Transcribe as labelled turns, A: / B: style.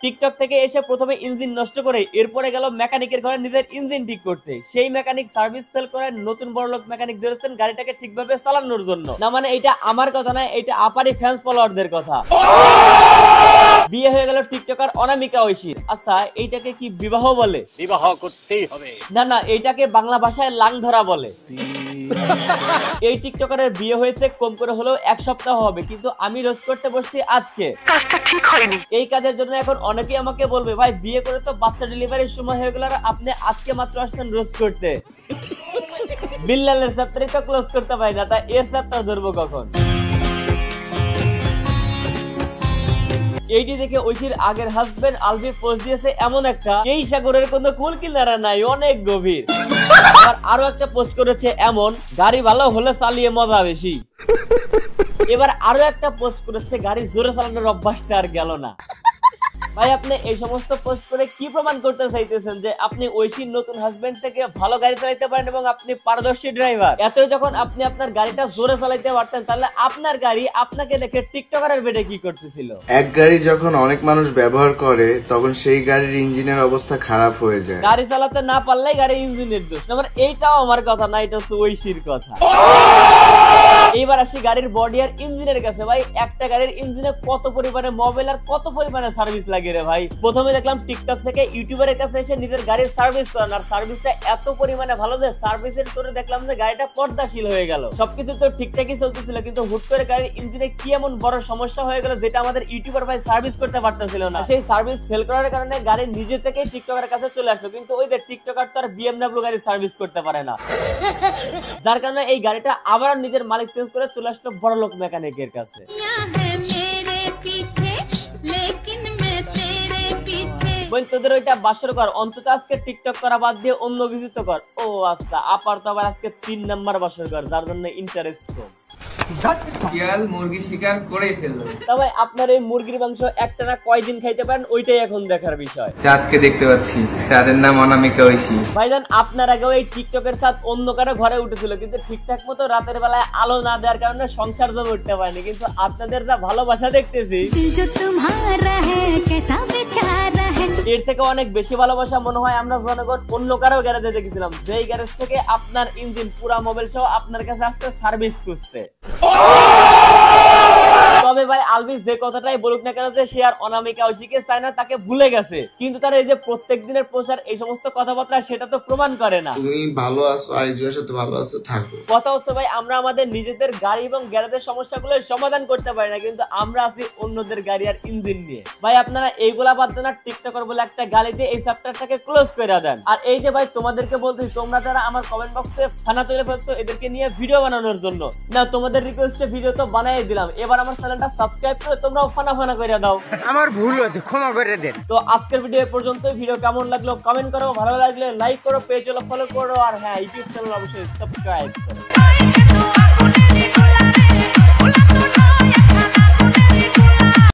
A: TikTok থেকে এসে প্রথমে ইঞ্জিন নষ্ট করে এরপরে গেল মেকানিকের ঘরে নিজের ইঞ্জিন ঠিক করতে। সেই মেকানিক সার্ভিস ফেল করে নতুন বড়লোক মেকানিক ধরেছেন গাড়িটাকে ঠিকভাবে চালানোর জন্য। না মানে এটা আমার কথা না, এটা আপারি ফ্যান্স ফলোয়ারদের কথা। বিয়ে হয়ে গেল টিকটকার অনামিকা ঐশীর। আচ্ছা এইটাকে কি বিবাহ বলে?
B: বিবাহ করতেই হবে।
A: না না, এইটাকে বাংলা ভাষায় লাং ধরা বলে। এই টিকটকারের বিয়ে হয়েছে কম করে হলেও 1 সপ্তাহ হবে, কিন্তু আমি রোজ করতে বসছি আজকে। কাজটা ঠিক হয়নি। এই কাজের জন্য এখন অনেকেই আমাকে বলবে ভাই বিয়ে করে তো বাচ্চা ডেলিভারির সময় হয়ে গেল আর আপনি আজকে মাত্র আসছেন রোজ করতে। বিল্লালের চ্যাপ্টারই তো ক্লোজ করতে পারি না, তা এর চ্যাপ্টার ধরবো কখন? এইটি দেখে ঐশীর আগের হাজবেন্ড আলভি পোস্ট দিয়েছে এমন একটা, এই সাগরের কোনো কুল কিনারা নাই, অনেক গভীর। আরো একটা পোস্ট করেছে এমন, গাড়ি ভালো হলে চালিয়ে মজা বেশি। এবার আরো একটা পোস্ট করেছে, গাড়ি জোরে চালানোর অভ্যাসটা আর গেল না। ভাই আপনি এই সমস্ত পোস্ট করে কি প্রমাণ করতে চাইতেছেন যে আপনি ঐশীর নতুন হাজবেন্ড থেকে ভালো গাড়ি চালাতে পারেন এবং আপনি পারদর্শী ড্রাইভার? এতই যখন আপনি আপনার গাড়িটা জোরে চালাতে পারতেন, তাহলে আপনার গাড়ি আপনাকে দেখে টিকটকারের বেডে কি করতেছিল?
C: এক গাড়ি যখন অনেক মানুষ ব্যবহার করে তখন সেই গাড়ির ইঞ্জিনের অবস্থা খারাপ হয়ে যায়।
A: গাড়ি চালাতে না পারলে গাড়ির ইঞ্জিনের দোষ। আমার এইটাও আমার কথা না, এটা হচ্ছে ঐশীর কথা। এইবার আসি গাড়ির বডি আর ইঞ্জিনের কাছে। ভাই একটা গাড়ির ইঞ্জিনে কত পরিমাণে মোবাইল আর কত পরিমাণে সার্ভিস লাগে রে ভাই। প্রথমে দেখলাম টিকটক থেকে ইউটিউবারের কাছে এসে নিজের গাড়ির সার্ভিস করেন, আর সার্ভিসটা এত পরিমাণে ভালো যে সার্ভিসের তোরে দেখলাম যে গাড়িটা পর্দাশীল হয়ে গেল। সবকিছু তো ঠিকঠাকই চলতেছিল, কিন্তু হুট করে গাড়ির ইঞ্জিনে কি এমন বড় সমস্যা হয়ে গেল যেটা আমাদের ইউটিউবার ভাই সার্ভিস করতে পারতেছিল না। সেই সার্ভিস ফেল করার কারণে গাড়ি নিজে থেকেই টিকটকের কাছে চলে আসলো, কিন্তু ওই যে টিকটকার তো আর বিএমডব্লিউ গাড়ির সার্ভিস করতে পারে না, যার কারণে এই গাড়িটা আবার নিজের মালিক চেঞ্জ করে চলে আসলো বড়লোক মেকানিকের কাছে। তোদের ওইটা বাসর কর, অন্তত আজকে টিকটক করা বাদ দিয়ে অন্য কিছু তো কর। ও আচ্ছা, আপার তো আবার আজকে 3 নাম্বার বাসর কর, যার জন্য ইন্টারেস্ট কম।
D: শিয়াল মুরগি শিকার করে ফেললো।
A: তবে আপনার এই মুরগির মাংস একটানা কয়দিন খাইতে পারেন ওইটাই এখন দেখার বিষয়।
D: চাঁদকে দেখতে পাচ্ছি, চাঁদের নাম অনামিকা ঐশী।
A: ভাইজান আপনার আগেও এই টিকটকের চাঁদ অন্য কারো ঘরে উঠেছিল, কিন্তু ঠিকঠাক মতো রাতের বেলায় আলো না দেওয়ার কারণে সংসার জমে উঠতে পারেনি। কিন্তু আপনাদের যা ভালোবাসা দেখতেছি, এর থেকে অনেক বেশি ভালোবাসা মনে হয় আমরা জনগণ অন্য কারো গ্যারেজে দেখেছিলাম, যেই গ্যারেজ থেকে আপনার ইঞ্জিন পুরা মোবাইল সহ আপনার কাছে আসতে সার্ভিস খুঁজতে। তবে ভাই আলভিস যে কথাটাই বলুক না কেন যে সে আর অনামিকা ঐশীকে চায় না, তাকে ভুলে গেছে, কিন্তু তার এই যে প্রত্যেক দিনের প্রচার এই সমস্ত কথাবার্তা সেটা তো প্রমাণ করে না।
C: তুমি ভালো আছো আর একজনের সাথে ভালো আছো থাকো।
A: কথা হচ্ছে ভাই আমরা আমাদের নিজেদের গাড়ি এবং গ্যারেজের সমস্যাগুলোর সমাধান করতে পারি না, কিন্তু আমরা আছি অন্যদের গাড়ি আর ইঞ্জিন নিয়ে। ভাই আপনারা এইগুলা বাদ দেন, টিকটকার বলে একটা গালি দিয়ে এই চ্যাপ্টারটাকে ক্লোজ করে দেন। আর এই যে ভাই তোমাদেরকে বলতেছি, তোমরা যারা আমার কমেন্ট বক্সে ফানা তুলে ফেলছো এদেরকে নিয়ে ভিডিও বানানোর জন্য, না তোমাদের রিকোয়েস্টে ভিডিও তো বানাই দিলাম, এবার আমার চ্যানেলটা সাবস্ক্রাইব করে তোমরাও ফানা করে দাও। আমার ভুল হয়েছে, ক্ষমা করে দেন। তো আজকের ভিডিও পর্যন্ত। ভিডিও কেমন লাগলো কমেন্ট করো, ভালো লাগলে লাইক করো, পেজ ফলো করো, আর হ্যাঁ ইউটিউব চ্যানেল অবশ্যই সাবস্ক্রাইব করো।